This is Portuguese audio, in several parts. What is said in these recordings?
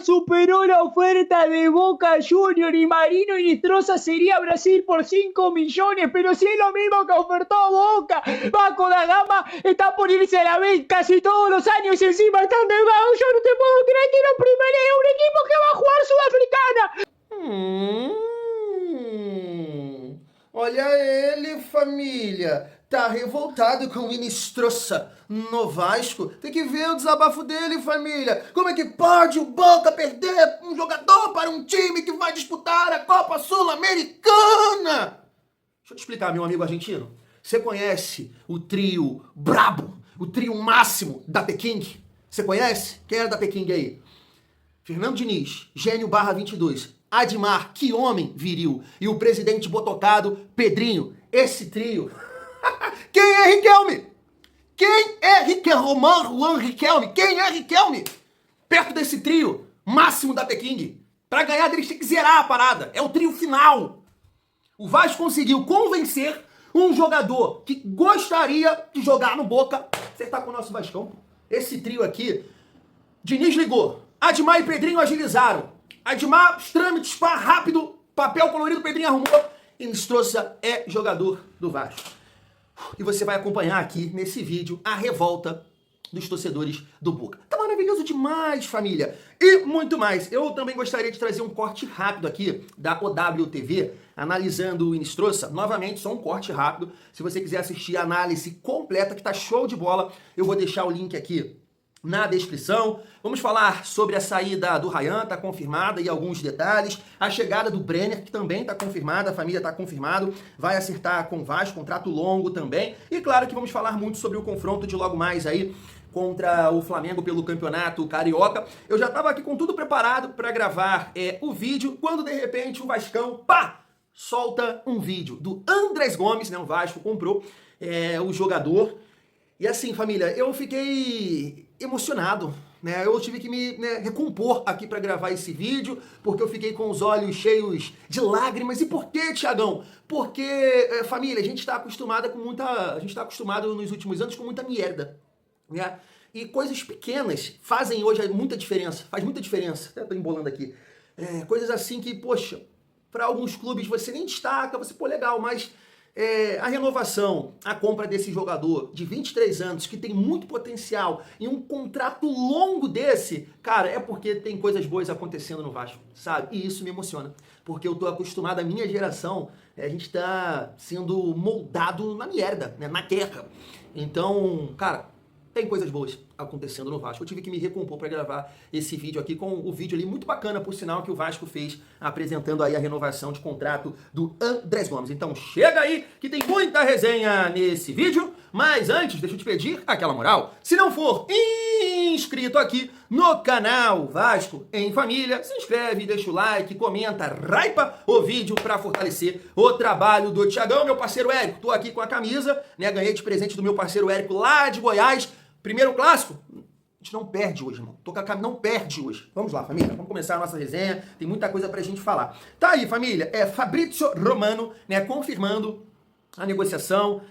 superó la oferta de Boca Junior y Marino Inestrosa sería Brasil por 5 millones, pero si es lo mismo que ofertó Boca. Vasco da Gama está por irse a la B casi todos los años y encima está endeudado. Yo no te puedo creer que no primeré un equipo que va a jugar Sudafricana. Olha ele, família. Tá revoltado com o Inestrosa no Vasco. Tem que ver o desabafo dele, família. Como é que pode o Boca perder um jogador para um time que vai disputar a Copa Sul-Americana? Deixa eu te explicar, meu amigo argentino. Você conhece o trio brabo, o trio máximo da Peking? Você conhece? Quem era da Peking aí? Fernando Diniz, gênio barra 22. Admar, que homem viril. E o presidente botocado, Pedrinho. Esse trio. Quem é Riquelme? Quem é Riquelme? Juan Riquelme. Quem é Riquelme? Perto desse trio máximo da Peking. Pra ganhar deles tem que zerar a parada. É o trio final. O Vasco conseguiu convencer um jogador que gostaria de jogar no Boca. Você tá com o nosso Vascão. Esse trio aqui, Diniz ligou. Admar e Pedrinho agilizaram. Admar, os trâmites, pá, rápido, papel colorido, Pedrinho arrumou. Inestrosa é jogador do Vasco. E você vai acompanhar aqui nesse vídeo a revolta dos torcedores do Boca. Tá maravilhoso demais, família. E muito mais. Eu também gostaria de trazer um corte rápido aqui da OWTV, analisando o Inestrosa. Novamente, só um corte rápido. Se você quiser assistir a análise completa, que tá show de bola, eu vou deixar o link aqui na descrição. Vamos falar sobre a saída do Ryan, tá confirmada, e alguns detalhes. A chegada do Brenner, que também tá confirmada, a família tá confirmado, vai acertar com o Vasco, contrato longo também. E claro que vamos falar muito sobre o confronto de logo mais aí contra o Flamengo pelo Campeonato Carioca. Eu já tava aqui com tudo preparado para gravar o vídeo, quando de repente o Vascão, pá, solta um vídeo do Andrés Gomes, né? O Vasco comprou o jogador. E assim, família, eu fiquei emocionado, né? Eu tive que me recompor aqui para gravar esse vídeo, porque eu fiquei com os olhos cheios de lágrimas. E por quê, Thiagão? Porque, família, a gente está acostumado nos últimos anos com muita merda, né? E coisas pequenas fazem hoje muita diferença, faz muita diferença. Até tô embolando aqui. Coisas assim que, poxa, para alguns clubes você nem destaca, você, pô, legal, mas a renovação, a compra desse jogador de 23 anos, que tem muito potencial, e um contrato longo desse, cara, é porque tem coisas boas acontecendo no Vasco, sabe? E isso me emociona, porque eu tô acostumado, a minha geração, a gente tá sendo moldado na merda, né? Na guerra. Então, cara, tem coisas boas acontecendo no Vasco. Eu tive que me recompor para gravar esse vídeo aqui, com o vídeo ali muito bacana, por sinal, que o Vasco fez, apresentando aí a renovação de contrato do Andrés Gomes. Então chega aí, que tem muita resenha nesse vídeo, mas antes, deixa eu te pedir aquela moral. Se não for inscrito aqui no canal Vasco em Família, se inscreve, deixa o like, comenta, raipa o vídeo para fortalecer o trabalho do Thiagão, meu parceiro Érico. Tô aqui com a camisa, né? Ganhei de presente do meu parceiro Érico lá de Goiás. Primeiro clássico, a gente não perde hoje, irmão. Tô com a camisa, não perde hoje. Vamos lá, família. Vamos começar a nossa resenha. Tem muita coisa pra gente falar. Tá aí, família. Fabrizio Romano, né, confirmando a negociação.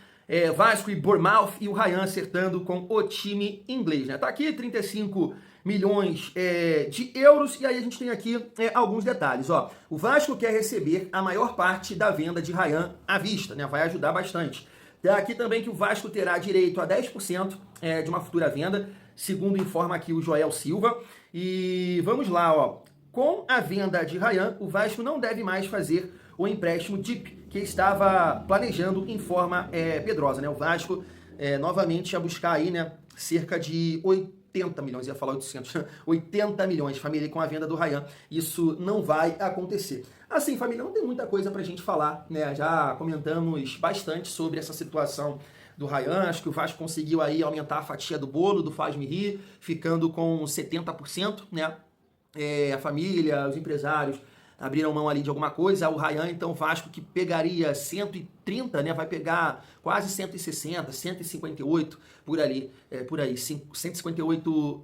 Vasco e Bournemouth, e o Ryan acertando com o time inglês, né? Tá aqui 35 milhões de euros. E aí a gente tem aqui alguns detalhes, ó. O Vasco quer receber a maior parte da venda de Ryan à vista, né? Vai ajudar bastante. Tá aqui também que o Vasco terá direito a 10% de uma futura venda, segundo informa aqui o Joel Silva. E vamos lá, ó. Com a venda de Ryan, o Vasco não deve mais fazer o empréstimo DIP, que estava planejando em forma pedrosa, né? O Vasco novamente ia buscar aí, né, cerca de 80 milhões, ia falar 800, 80 milhões, família, com a venda do Ryan. Isso não vai acontecer. Assim, família, não tem muita coisa pra gente falar, né? Já comentamos bastante sobre essa situação do Ryan. Acho que o Vasco conseguiu aí aumentar a fatia do bolo do Faz-me Rir, ficando com 70%, né? A família, os empresários abriram mão ali de alguma coisa. O Ryan, então, o Vasco, que pegaria 130, né? Vai pegar quase 160, 158, por aí, 158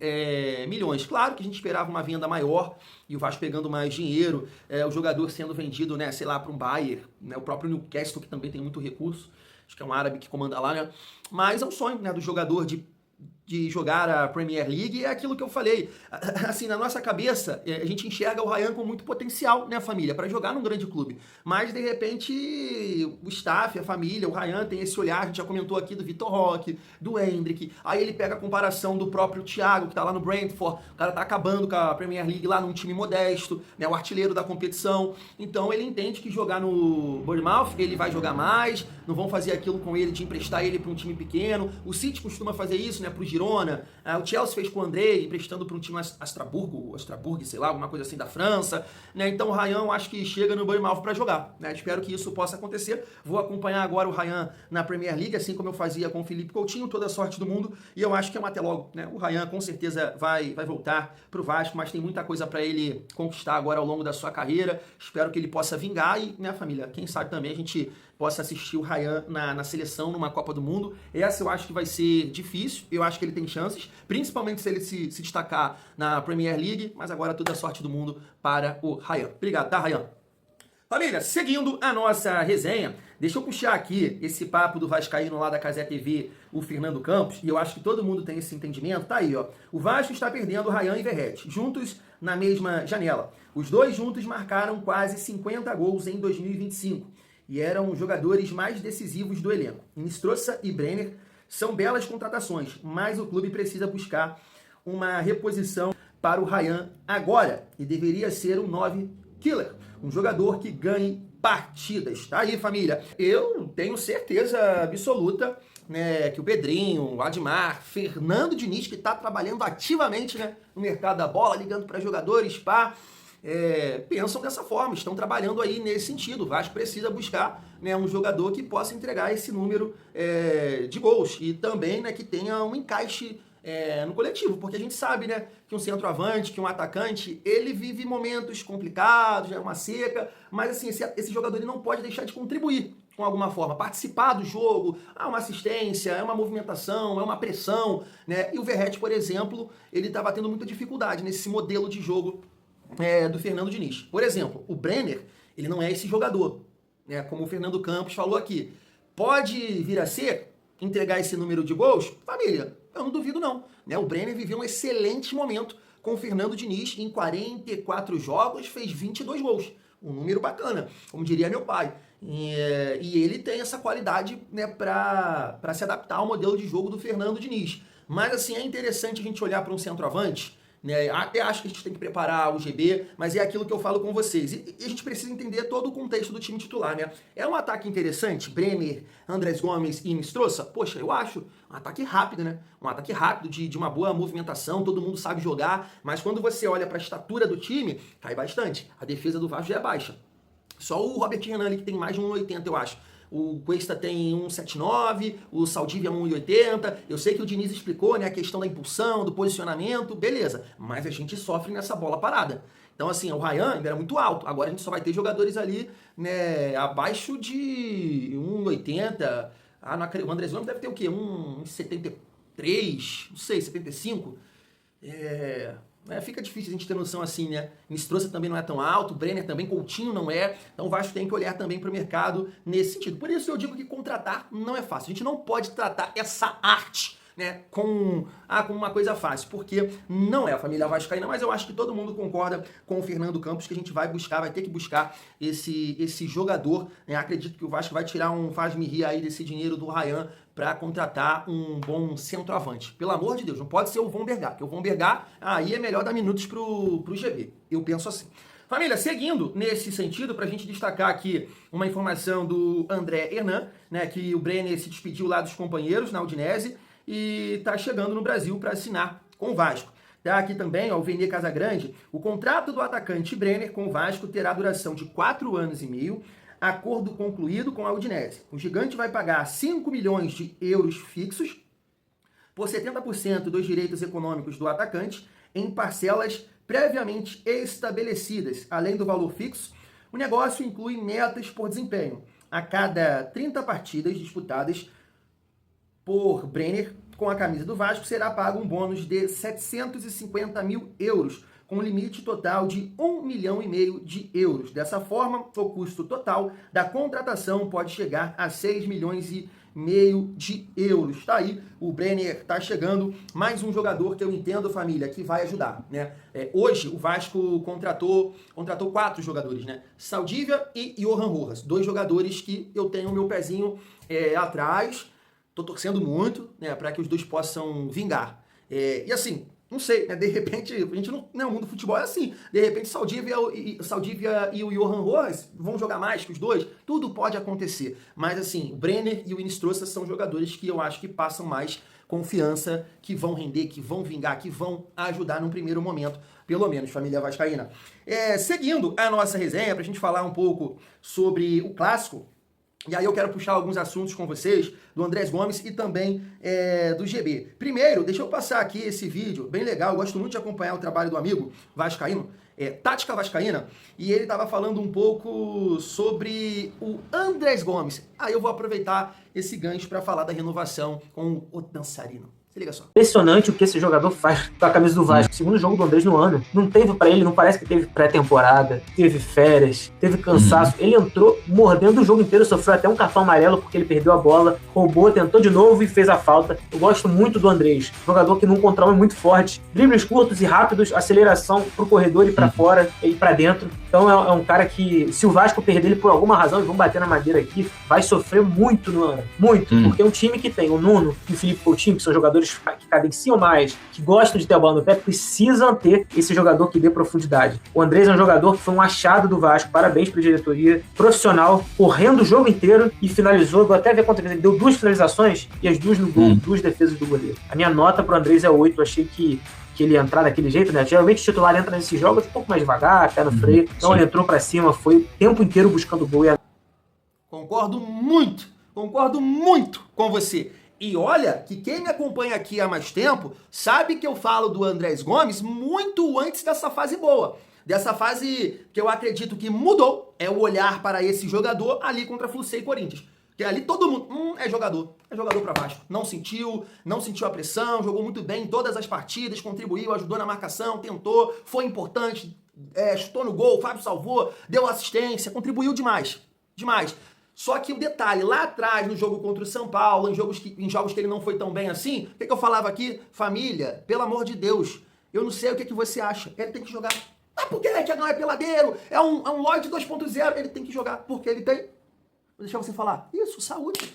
milhões. Claro que a gente esperava uma venda maior e o Vasco pegando mais dinheiro, o jogador sendo vendido, né, sei lá, para um Bayern, né, o próprio Newcastle, que também tem muito recurso, acho que é um árabe que comanda lá, né? Mas é um sonho, né, do jogador de de jogar a Premier League, é aquilo que eu falei. Assim, na nossa cabeça, a gente enxerga o Ryan com muito potencial, né, família, para jogar num grande clube. Mas, de repente, o staff, a família, o Ryan tem esse olhar, a gente já comentou aqui do Vitor Roque, do Endrick, aí ele pega a comparação do próprio Thiago, que tá lá no Brentford, o cara tá acabando com a Premier League lá num time modesto, né, o artilheiro da competição. Então, ele entende que jogar no Bournemouth, ele vai jogar mais, não vão fazer aquilo com ele de emprestar ele para um time pequeno. O City costuma fazer isso, né, pro Girona. O Chelsea fez com o André, emprestando para um time Astraburgo, sei lá, alguma coisa assim da França, né? Então o Ryan, acho que chega no Bournemouth para jogar, né? Espero que isso possa acontecer. Vou acompanhar agora o Ryan na Premier League, assim como eu fazia com o Felipe Coutinho, toda a sorte do mundo, e eu acho que é um até logo, né? O Ryan com certeza vai voltar pro Vasco, mas tem muita coisa para ele conquistar agora ao longo da sua carreira. Espero que ele possa vingar e, né, família, quem sabe também a gente possa assistir o Ryan na seleção, numa Copa do Mundo. Essa eu acho que vai ser difícil, eu acho que ele tem chances, principalmente se ele se destacar na Premier League, mas agora toda a sorte do mundo para o Ryan. Obrigado, tá, Ryan? Família, seguindo a nossa resenha, deixa eu puxar aqui esse papo do vascaíno lá da Cazé TV, o Fernando Campos, e eu acho que todo mundo tem esse entendimento. Tá aí, ó. O Vasco está perdendo o Ryan e Verratti, juntos na mesma janela. Os dois juntos marcaram quase 50 gols em 2025 e eram os jogadores mais decisivos do elenco. Inistrosa e Brenner são belas contratações, mas o clube precisa buscar uma reposição para o Ryan agora e deveria ser um 9 killer, um jogador que ganhe partidas. Tá aí, família. Eu tenho certeza absoluta, né, que o Pedrinho, o Admar, Fernando Diniz, que está trabalhando ativamente, né, no mercado da bola, ligando para jogadores, pensam dessa forma, estão trabalhando aí nesse sentido. O Vasco precisa buscar, né, um jogador que possa entregar esse número de gols e também, né, que tenha um encaixe no coletivo, porque a gente sabe, né, que um centroavante, que um atacante, ele vive momentos complicados, né, uma seca, mas assim, esse jogador ele não pode deixar de contribuir com alguma forma, participar do jogo, uma assistência, é uma movimentação, é uma pressão, né, e o Verratti, por exemplo, ele estava tendo muita dificuldade nesse modelo de jogo do Fernando Diniz. Por exemplo, o Brenner, ele não é esse jogador, né, como o Fernando Campos falou aqui. Pode vir a ser, entregar esse número de gols? Família, eu não duvido não. Né? O Brenner viveu um excelente momento com o Fernando Diniz, em 44 jogos fez 22 gols. Um número bacana, como diria meu pai. E ele tem essa qualidade, né, para se adaptar ao modelo de jogo do Fernando Diniz. Mas assim, é interessante a gente olhar para um centroavante, né? Até acho que a gente tem que preparar o GB, mas é aquilo que eu falo com vocês. E a gente precisa entender todo o contexto do time titular, né? É um ataque interessante, Bremer, Andrés Gomes e Inistrosa? Poxa, eu acho um ataque rápido, né? Um ataque rápido, de uma boa movimentação, todo mundo sabe jogar, mas quando você olha para a estatura do time, cai bastante. A defesa do Vasco já é baixa. Só o Robert Renan ali que tem mais de 1,80, eu acho. O Cuesta tem 1,79, o Saldívia 1,80. Eu sei que o Diniz explicou, né, a questão da impulsão, do posicionamento, beleza. Mas a gente sofre nessa bola parada. Então, assim, o Ryan ainda era muito alto. Agora a gente só vai ter jogadores ali, né, abaixo de 1,80. O Andrés Gomes deve ter o quê? 1,73, não sei, 75. Fica difícil a gente ter noção assim, né? Inistrosa também não é tão alto, Brenner também, Coutinho não é. Então o Vasco tem que olhar também para o mercado nesse sentido. Por isso eu digo que contratar não é fácil. A gente não pode tratar essa arte, né, como uma coisa fácil, porque não é a família vascaína, mas eu acho que todo mundo concorda com o Fernando Campos que a gente vai ter que buscar esse jogador, né? Acredito que o Vasco vai tirar um faz-me rir aí desse dinheiro do Ryan para contratar um bom centroavante. Pelo amor de Deus, não pode ser o Von Bergar, porque o Von Bergar aí é melhor dar minutos pro GB. Eu penso assim. Família, seguindo nesse sentido, para a gente destacar aqui uma informação do André Hernan, né, que o Brenner se despediu lá dos companheiros na Udinese e está chegando no Brasil para assinar com o Vasco. Tá aqui também, ó, o Vene Casagrande, o contrato do atacante Brenner com o Vasco terá duração de 4 anos e meio, acordo concluído com a Udinese. O gigante vai pagar 5 milhões de euros fixos por 70% dos direitos econômicos do atacante em parcelas previamente estabelecidas. Além do valor fixo, o negócio inclui metas por desempenho. A cada 30 partidas disputadas por Brenner com a camisa do Vasco, será pago um bônus de 750 mil euros, com limite total de 1,5 milhão de euros. Dessa forma, o custo total da contratação pode chegar a 6 milhões milhões de euros. Tá aí, o Brenner tá chegando, mais um jogador que eu entendo, família, que vai ajudar, né? Hoje o Vasco contratou 4 jogadores, né? Saldívia e Johan Rojas, 2 jogadores que eu tenho o meu pezinho atrás, tô torcendo muito, né, para que os 2 possam vingar. E assim, não sei, né? De repente, a gente não, né, o mundo do futebol é assim. De repente, Saldívia e o Johan Rojas vão jogar mais que os 2. Tudo pode acontecer. Mas assim, o Brenner e o Inistrosa são jogadores que eu acho que passam mais confiança, que vão render, que vão vingar, que vão ajudar num primeiro momento, pelo menos, família vascaína. Seguindo a nossa resenha, pra gente falar um pouco sobre o clássico, e aí eu quero puxar alguns assuntos com vocês, do Andrés Gomes e também do GB. Primeiro, deixa eu passar aqui esse vídeo, bem legal, eu gosto muito de acompanhar o trabalho do amigo vascaíno, Tática Vascaína, e ele estava falando um pouco sobre o Andrés Gomes. Aí eu vou aproveitar esse gancho para falar da renovação com o dançarino. Se liga só. Impressionante o que esse jogador faz com a camisa do Vasco. Segundo jogo do Andrés no ano. Não teve pra ele, não parece que teve pré-temporada, teve férias, teve cansaço. Ele entrou mordendo o jogo inteiro, sofreu até um cartão amarelo porque ele perdeu a bola, roubou, tentou de novo e fez a falta. Eu gosto muito do Andrés. Jogador que num contra-um é muito forte. Dribles curtos e rápidos, aceleração pro corredor e pra fora e pra dentro. Então é um cara que, se o Vasco perder ele por alguma razão, e vamos bater na madeira aqui, vai sofrer muito no ano. Muito. Porque é um time que tem o Nuno e o Felipe Coutinho, que são jogadores que cadenciam mais, que gostam de ter a bola no pé, precisam ter esse jogador que dê profundidade. O Andrés é um jogador que foi um achado do Vasco, parabéns para a diretoria, profissional, correndo o jogo inteiro e finalizou, vou até ver quantas vezes ele deu 2 finalizações e as 2 no gol, 2 defesas do goleiro. A minha nota pro Andrés é 8, eu achei que ele ia entrar daquele jeito, né? Geralmente o titular entra nesses jogos um pouco mais devagar, pé no freio, então ele entrou para cima, foi o tempo inteiro buscando gol. Concordo muito com você. E olha que quem me acompanha aqui há mais tempo sabe que eu falo do Andrés Gomes muito antes dessa fase boa. Dessa fase que eu acredito que mudou, é o olhar para esse jogador ali contra Fluminense e Corinthians. Que ali todo mundo, é jogador para Vasco. Não sentiu a pressão, jogou muito bem em todas as partidas, contribuiu, ajudou na marcação, tentou, foi importante, chutou no gol, o Fábio salvou, deu assistência, contribuiu demais. Só que o detalhe, lá atrás, no jogo contra o São Paulo, em jogos que ele não foi tão bem assim, o que eu falava aqui? Família, pelo amor de Deus, eu não sei o que você acha, ele tem que jogar. Ah, porque ele não é peladeiro, é um Lloyd 2.0, ele tem que jogar, porque ele tem... Vou deixar você falar. Isso, saúde.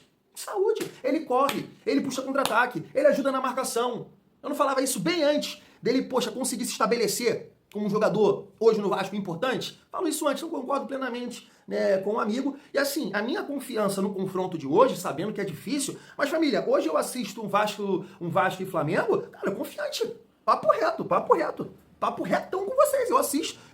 Ele corre, ele puxa contra-ataque, ele ajuda na marcação. Eu não falava isso bem antes dele, conseguir se estabelecer como um jogador hoje no Vasco importante? Falo isso antes, não concordo plenamente, né, com um amigo. E assim, a minha confiança no confronto de hoje, sabendo que é difícil, mas família, hoje eu assisto um Vasco e Flamengo, cara, confiante. Papo retão com vocês.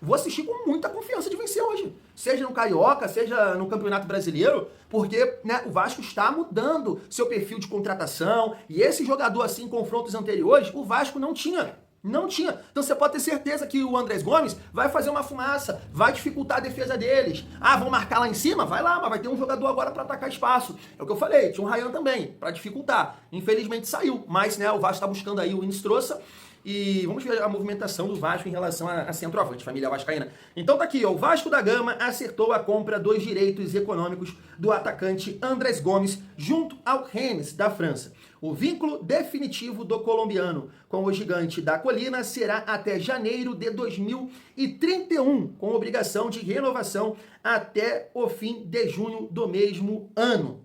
Vou assistir com muita confiança de vencer hoje. Seja no Carioca, seja no Campeonato Brasileiro, porque, né, o Vasco está mudando seu perfil de contratação. E esse jogador, assim, em confrontos anteriores, o Vasco não tinha. Então você pode ter certeza que o Andrés Gomes vai fazer uma fumaça, vai dificultar a defesa deles. Ah, vão marcar lá em cima? Vai lá, mas vai ter um jogador agora para atacar espaço. É o que eu falei, tinha um Ryan também, para dificultar. Infelizmente saiu, mas, né, o Vasco está buscando aí o Inistrosa. E vamos ver a movimentação do Vasco em relação a centroavante, família vascaína. Então tá aqui, ó, o Vasco da Gama acertou a compra dos direitos econômicos do atacante Andrés Gomes junto ao Rennes, da França. O vínculo definitivo do colombiano com o gigante da colina será até janeiro de 2031, com obrigação de renovação até o fim de junho do mesmo ano.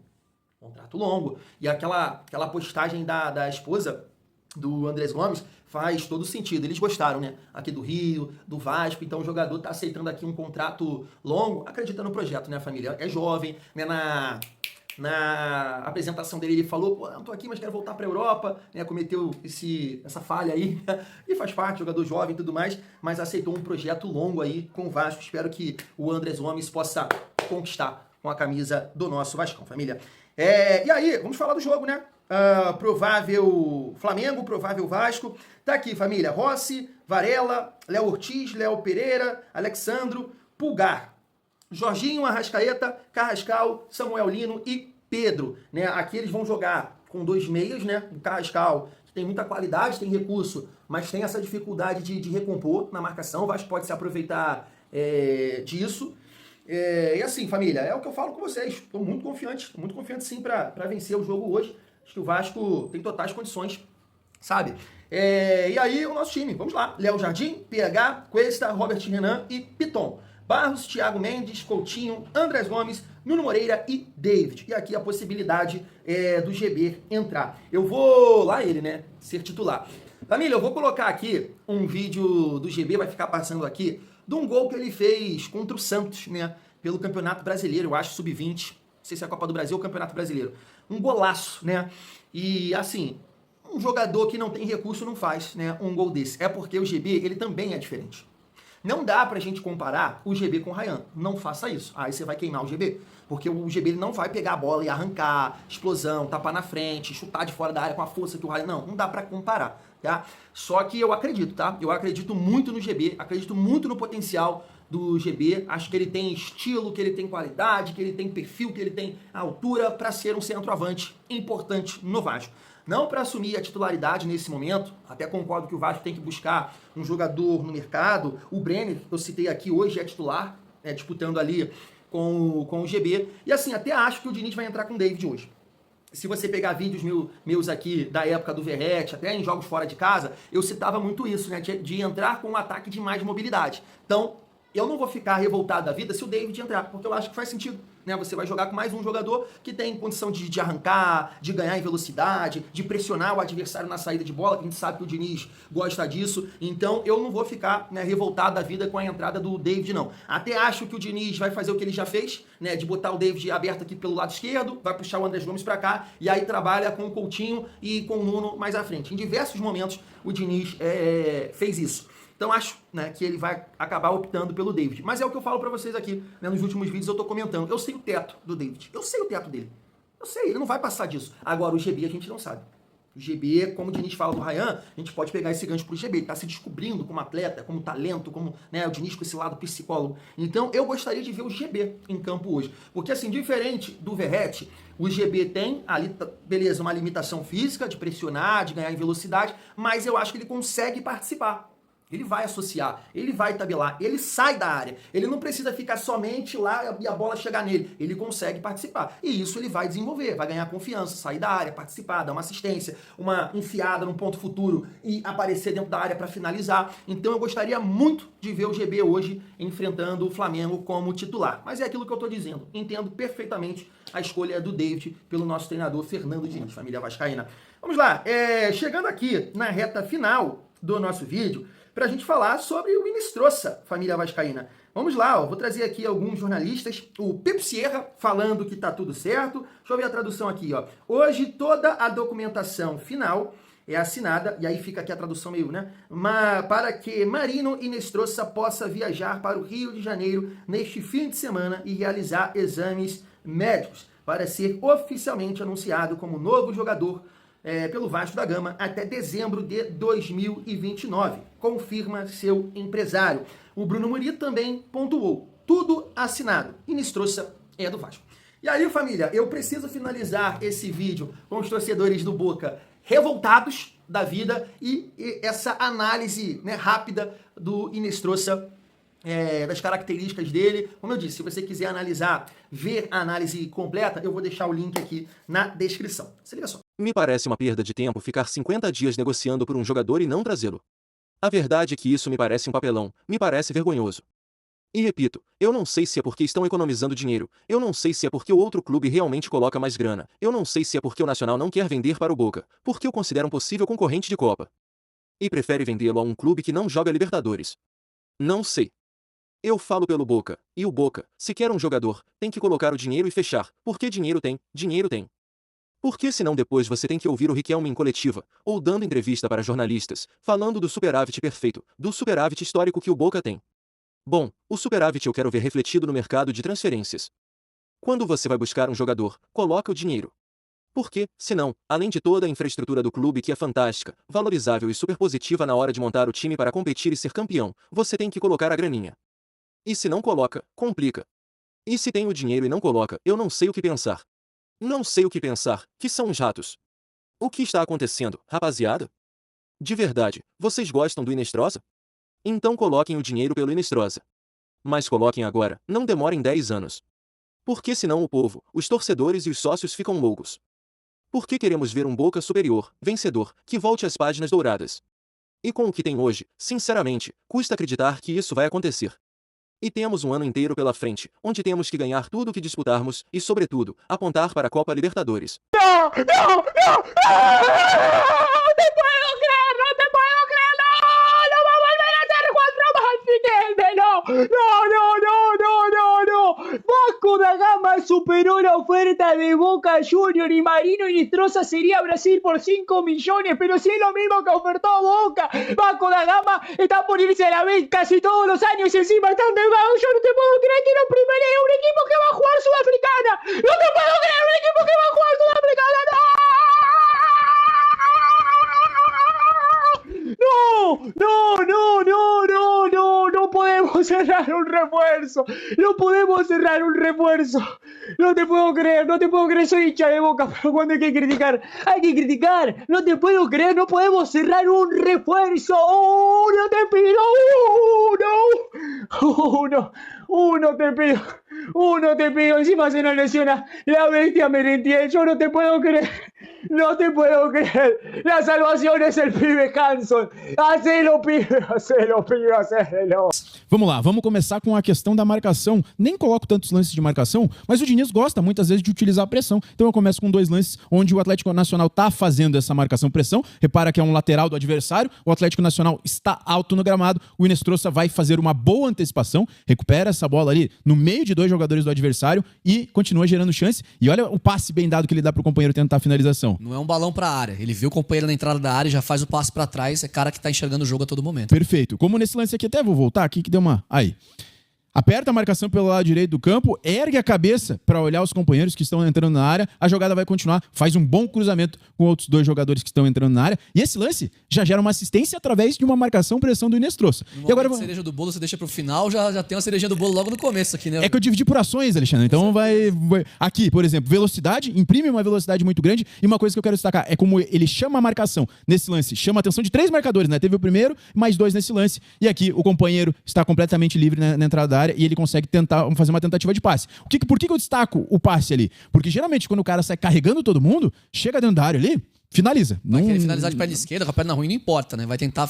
Contrato longo. E aquela postagem da esposa do Andrés Gomes faz todo sentido. Eles gostaram, né? Aqui do Rio, do Vasco, então o jogador tá aceitando aqui um contrato longo, acredita no projeto, né, família? É jovem, né? Na apresentação dele, ele falou, pô, não tô aqui, mas quero voltar pra Europa, né? Cometeu essa falha aí, e faz parte, jogador jovem e tudo mais, mas aceitou um projeto longo aí com o Vasco. Espero que o Andrés Gomes possa conquistar com a camisa do nosso Vascão, família. E aí, vamos falar do jogo, né? Provável Flamengo, provável Vasco. Tá aqui, família. Rossi, Varela, Léo Ortiz, Léo Pereira, Alexandro, Pulgar, Jorginho, Arrascaeta, Carrascal, Samuel Lino e Pedro, né? Aqui eles vão jogar com 2 meias, né? O Carrascal, que tem muita qualidade, tem recurso, mas tem essa dificuldade de recompor na marcação. O Vasco pode se aproveitar disso. E assim, família, é o que eu falo com vocês. Estou muito confiante sim para vencer o jogo hoje. Acho que o Vasco tem totais condições, sabe? E aí o nosso time, vamos lá. Léo Jardim, PH, Cuesta, Robert Renan e Piton. Barros, Thiago Mendes, Coutinho, Andrés Gomes, Nuno Moreira e David. E aqui a possibilidade do GB entrar. Eu vou lá ele, né, ser titular. Família, eu vou colocar aqui um vídeo do GB, vai ficar passando aqui, de um gol que ele fez contra o Santos, né, pelo Campeonato Brasileiro, eu acho, sub-20. Não sei se é a Copa do Brasil ou o Campeonato Brasileiro. Um golaço, né? E assim, um jogador que não tem recurso não faz, né, um gol desse. É porque o GB, ele também é diferente. Não dá pra gente comparar o GB com o Ryan. Não faça isso. Aí você vai queimar o GB. Porque o GB ele não vai pegar a bola e arrancar, explosão, tapar na frente, chutar de fora da área com a força que o Ryan... Não dá pra comparar, tá? Só que eu acredito, tá? Eu acredito muito no GB, acredito muito no potencial do GB. Acho que ele tem estilo, que ele tem qualidade, que ele tem perfil, que ele tem altura pra ser um centroavante importante no Vasco. Não para assumir a titularidade nesse momento, até concordo que o Vasco tem que buscar um jogador no mercado. O Brenner, eu citei aqui, hoje é titular, disputando ali com o GB. E assim, até acho que o Diniz vai entrar com o David hoje. Se você pegar vídeos meus aqui da época do Verratti, até em jogos fora de casa, eu citava muito isso, né? De entrar com um ataque de mais mobilidade. Então, eu não vou ficar revoltado da vida se o David entrar, porque eu acho que faz sentido. Né? Você vai jogar com mais um jogador que tem condição de arrancar, de ganhar em velocidade, de pressionar o adversário na saída de bola, que a gente sabe que o Diniz gosta disso. Então eu não vou ficar, né, revoltado da vida com a entrada do David, não. Até acho que o Diniz vai fazer o que ele já fez, né, de botar o David aberto aqui pelo lado esquerdo, vai puxar o Andrés Gomes para cá, e aí trabalha com o Coutinho e com o Nuno mais à frente. Em diversos momentos o Diniz fez isso. Então acho, né, que ele vai acabar optando pelo David. Mas é o que eu falo pra vocês aqui, né, nos últimos vídeos eu tô comentando. Eu sei o teto do David. Eu sei o teto dele. Eu sei, ele não vai passar disso. Agora o GB a gente não sabe. O GB, como o Diniz fala do Ryan, a gente pode pegar esse gancho pro GB. Ele tá se descobrindo como atleta, como talento, como, né, o Diniz com esse lado psicólogo. Então eu gostaria de ver o GB em campo hoje. Porque assim, diferente do Verratti, o GB tem ali, beleza, uma limitação física de pressionar, de ganhar em velocidade, mas eu acho que ele consegue participar. Ele vai associar, ele vai tabelar, ele sai da área. Ele não precisa ficar somente lá e a bola chegar nele. Ele consegue participar. E isso ele vai desenvolver, vai ganhar confiança, sair da área, participar, dar uma assistência, uma enfiada num ponto futuro e aparecer dentro da área para finalizar. Então eu gostaria muito de ver o GB hoje enfrentando o Flamengo como titular. Mas é aquilo que eu estou dizendo. Entendo perfeitamente a escolha do David pelo nosso treinador Fernando Diniz, família vascaína. Vamos lá, chegando aqui na reta final do nosso vídeo, para a gente falar sobre o Inestrosa, família vascaína. Vamos lá, vou trazer aqui alguns jornalistas. O Pepe Sierra falando que tá tudo certo. Deixa eu ver a tradução aqui, ó. Hoje toda a documentação final é assinada, e aí fica aqui a tradução meio, né? Para que Marino Inestrosa possa viajar para o Rio de Janeiro neste fim de semana e realizar exames médicos para ser oficialmente anunciado como novo jogador pelo Vasco da Gama até dezembro de 2029, confirma seu empresário. O Bruno Murilo também pontuou, tudo assinado, Inestrosa é do Vasco. E aí, família, eu preciso finalizar esse vídeo com os torcedores do Boca revoltados da vida e essa análise, né, rápida do Inestrosa, das características dele. Como eu disse, se você quiser analisar, ver a análise completa, eu vou deixar o link aqui na descrição. Se liga só. Me parece uma perda de tempo ficar 50 dias negociando por um jogador e não trazê-lo. A verdade é que isso me parece um papelão, me parece vergonhoso. E repito, eu não sei se é porque estão economizando dinheiro, eu não sei se é porque o outro clube realmente coloca mais grana, eu não sei se é porque o Nacional não quer vender para o Boca, porque o considera um possível concorrente de Copa. E prefere vendê-lo a um clube que não joga Libertadores. Não sei. Eu falo pelo Boca, e o Boca, se quer um jogador, tem que colocar o dinheiro e fechar, porque dinheiro tem, dinheiro tem. Porque senão depois você tem que ouvir o Riquelme em coletiva, ou dando entrevista para jornalistas, falando do superávit perfeito, do superávit histórico que o Boca tem. Bom, o superávit eu quero ver refletido no mercado de transferências. Quando você vai buscar um jogador, coloca o dinheiro. Porque, senão, além de toda a infraestrutura do clube que é fantástica, valorizável e super positiva na hora de montar o time para competir e ser campeão, você tem que colocar a graninha. E se não coloca, complica. E se tem o dinheiro e não coloca, eu não sei o que pensar. Não sei o que pensar, que são os ratos. O que está acontecendo, rapaziada? De verdade, vocês gostam do Inestrosa? Então coloquem o dinheiro pelo Inestrosa. Mas coloquem agora, não demorem 10 anos. Porque senão o povo, os torcedores e os sócios ficam loucos. Porque queremos ver um Boca superior, vencedor, que volte às páginas douradas. E com o que tem hoje, sinceramente, custa acreditar que isso vai acontecer. E temos um ano inteiro pela frente, onde temos que ganhar tudo o que disputarmos e, sobretudo, apontar para a Copa Libertadores. ¡No! ¡No! ¡No! ¡Ah! ¡No te puedo creer! ¡No te puedo creer! ¡No! ¡No va a volver a hacer 4 más, Riquelme! ¡No! ¡No, no, no, no, no, no! Vasco da Gama superó la oferta de Boca Junior y Marino Inestrosa sería Brasil por 5 millones, pero si es lo mismo que ofertó Boca. Vasco da Gama está por irse a la B casi todos los años y encima está endeudado. Yo no te puedo creer que lo primero es un equipo que va a jugar Sudamericana. ¡No te puedo creer! ¡Un equipo que va a jugar Sudamericana! ¡No! ¡No, no, no, no, no! ¡No podemos cerrar un refuerzo! ¡No podemos cerrar un refuerzo! No te puedo creer, no te puedo creer, soy hincha de Boca, pero cuando hay que criticar, no te puedo creer, no podemos cerrar un refuerzo. ¡No te pido! Uno te pido, encima se nos lesiona la bestia Merentiel, yo no te puedo creer. No te puedo creer. La salvación es el pibe Hanson. Hacelo, pibe, hacelo. Vamos lá, vamos começar com a questão da marcação. Nem coloco tantos lances de marcação, mas o Diniz gosta muitas vezes de utilizar a pressão. Então eu começo com 2 lances onde o Atlético Nacional tá fazendo essa marcação-pressão. Repara que é um lateral do adversário. O Atlético Nacional está alto no gramado. O Inestrosa vai fazer uma boa antecipação, recupera essa bola ali no meio de 2 jogadores do adversário e continua gerando chance. E olha o passe bem dado que ele dá pro companheiro tentar a finalização. Não é um balão pra área. Ele viu o companheiro na entrada da área e já faz o passe pra trás. É cara que tá enxergando o jogo a todo momento. Perfeito. Como nesse lance aqui, até vou voltar aqui que deu uma... Aí. Aperta a marcação pelo lado direito do campo, ergue a cabeça para olhar os companheiros que estão entrando na área, a jogada vai continuar, faz um bom cruzamento com outros 2 jogadores que estão entrando na área, e esse lance já gera uma assistência através de uma marcação-pressão do Inestrosa. E agora a cereja do bolo você deixa pro final, já tem uma cerejinha do bolo logo no começo aqui, né? É que eu dividi por ações, Alexandre, então vai... Aqui, por exemplo, velocidade, imprime uma velocidade muito grande, e uma coisa que eu quero destacar é como ele chama a marcação nesse lance, chama a atenção de 3 marcadores, né? Teve o primeiro, mais 2 nesse lance, e aqui o companheiro está completamente livre na entrada da área, e ele consegue fazer uma tentativa de passe. Por que eu destaco o passe ali? Porque geralmente quando o cara sai carregando todo mundo, chega dentro da área ali, finaliza. Vai querer finalizar de perna esquerda, com a perna ruim, não importa, né? Vai tentar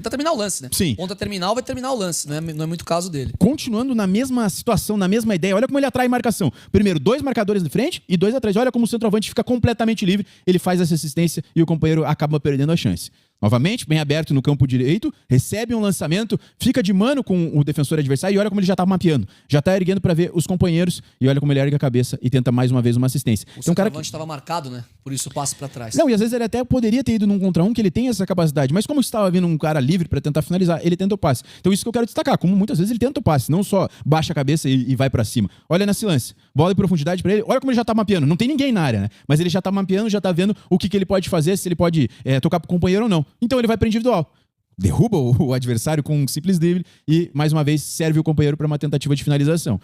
terminar o lance, né? Sim. Ponta terminal vai terminar o lance, não é muito caso dele. Continuando na mesma situação, na mesma ideia, olha como ele atrai marcação. Primeiro, 2 marcadores de frente e 2 atrás. Olha como o centroavante fica completamente livre, ele faz essa assistência e o companheiro acaba perdendo a chance. Novamente, bem aberto no campo direito, recebe um lançamento, fica de mano com o defensor adversário e olha como ele já tá mapeando. Já tá erguendo para ver os companheiros e olha como ele ergue a cabeça e tenta mais uma vez uma assistência. O centroavante estava marcado, né? Por isso o passe para trás. Não, e às vezes ele até poderia ter ido num contra um, que ele tem essa capacidade, mas como estava vindo um cara livre para tentar finalizar, ele tenta o passe. Então isso que eu quero destacar, como muitas vezes ele tenta o passe, não só baixa a cabeça e vai para cima. Olha nesse lance, bola em profundidade para ele, olha como ele já tá mapeando. Não tem ninguém na área, né? Mas ele já tá mapeando, já tá vendo o que ele pode fazer, se ele pode tocar pro companheiro ou não. Então ele vai para individual. Derruba o adversário com um simples drible e, mais uma vez, serve o companheiro para uma tentativa de finalização.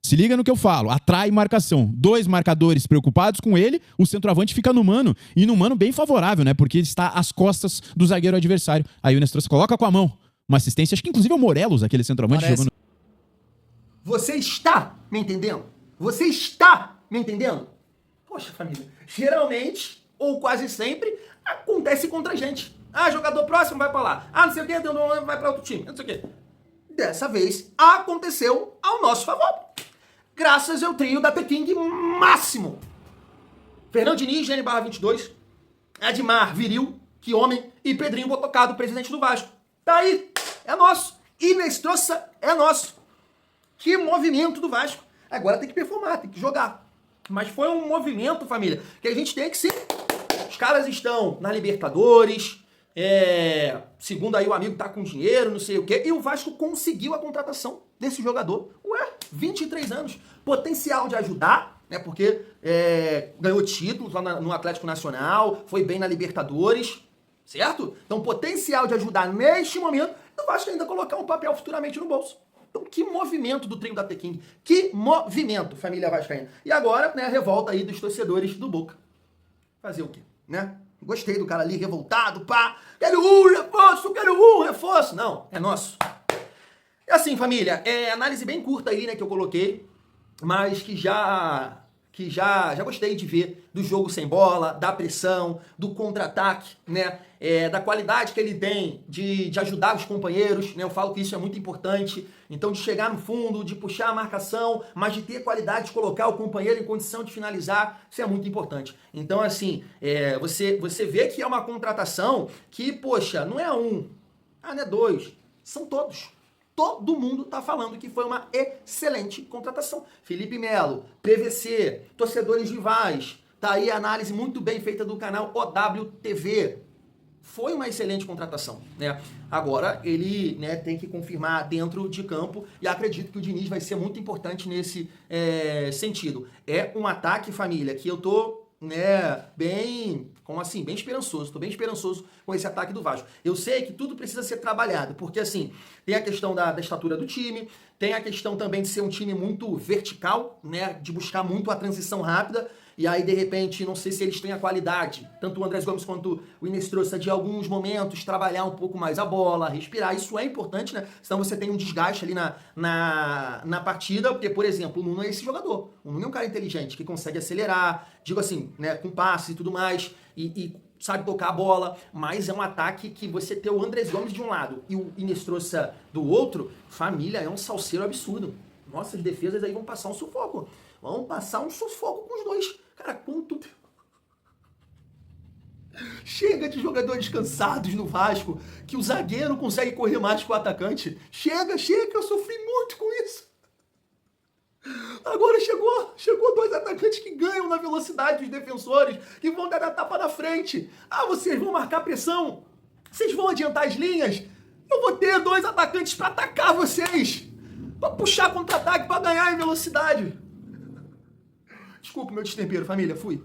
Se liga no que eu falo, atrai marcação. 2 marcadores preocupados com ele, o centroavante fica no mano, e no mano bem favorável, né? Porque está às costas do zagueiro adversário. Aí o Inestrosa coloca com a mão uma assistência, acho que inclusive é o Morelos, aquele centroavante jogando. Você está me entendendo? Você está me entendendo? Poxa, família, geralmente, ou quase sempre, acontece contra a gente. Ah, jogador próximo vai pra lá. Ah, não sei o que, vai pra outro time. Não sei o que. Dessa vez, aconteceu ao nosso favor. Graças ao trio da Peking máximo. Fernando Diniz, GN/22. Edmar, viril, que homem. E Pedrinho Botocado, presidente do Vasco. Tá aí, é nosso. Inestrosa é nosso. Que movimento do Vasco. Agora tem que performar, tem que jogar. Mas foi um movimento, família, que a gente tem que sim. Os caras estão na Libertadores, segundo aí o amigo tá com dinheiro, não sei o quê, e o Vasco conseguiu a contratação desse jogador. 23 anos, potencial de ajudar, né, porque ganhou títulos lá no Atlético Nacional, foi bem na Libertadores, certo? Então potencial de ajudar neste momento, e o Vasco ainda colocar um papel futuramente no bolso. Então que movimento do trio da Peking, que movimento, família vascaína. E agora, né, a revolta aí dos torcedores do Boca. Fazer o quê, né? Gostei do cara ali, revoltado, pá. Quero um reforço. Não, é nosso. Assim, família, análise bem curta aí, né, que eu coloquei, mas que já gostei de ver do jogo sem bola, da pressão, do contra-ataque, né? Da qualidade que ele tem de ajudar os companheiros, né? Eu falo que isso é muito importante. Então, de chegar no fundo, de puxar a marcação, mas de ter qualidade de colocar o companheiro em condição de finalizar, isso é muito importante. Então, assim, você vê que é uma contratação que, poxa, não é um, não é dois, são todos. Todo mundo tá falando que foi uma excelente contratação. Felipe Melo, PVC, torcedores rivais, tá aí a análise muito bem feita do canal OWTV. Foi uma excelente contratação, né? Agora ele, né, tem que confirmar dentro de campo e acredito que o Diniz vai ser muito importante nesse sentido. É um ataque, família, que eu tô, né, bem esperançoso. Tô bem esperançoso com esse ataque do Vasco. Eu sei que tudo precisa ser trabalhado, porque assim, tem a questão da estatura do time, tem a questão também de ser um time muito vertical, né, de buscar muito a transição rápida, e aí de repente, não sei se eles têm a qualidade, tanto o Andrés Gomes quanto o Inestrosa, de alguns momentos trabalhar um pouco mais a bola, respirar, isso é importante, né, senão você tem um desgaste ali na partida, porque, por exemplo, o Nuno é esse jogador, o Nuno é um cara inteligente, que consegue acelerar, digo assim, né, com passe e tudo mais, e sabe tocar a bola, mas é um ataque que você ter o Andrés Gomes de um lado e o Inestrosa do outro, família, é um salseiro absurdo. Nossas defesas aí vão passar um sufoco. Vão passar um sufoco com os dois. Cara, quanto... Chega de jogadores cansados no Vasco, que o zagueiro consegue correr mais que o atacante. Chega, eu sofri muito com isso. Agora chegou dois atacantes que ganham na velocidade dos defensores, que vão dar a tapa na frente. Vocês vão marcar pressão? Vocês vão adiantar as linhas? Eu vou ter dois atacantes para atacar vocês, para puxar contra-ataque, para ganhar em velocidade. Desculpa o meu destempero, família, fui.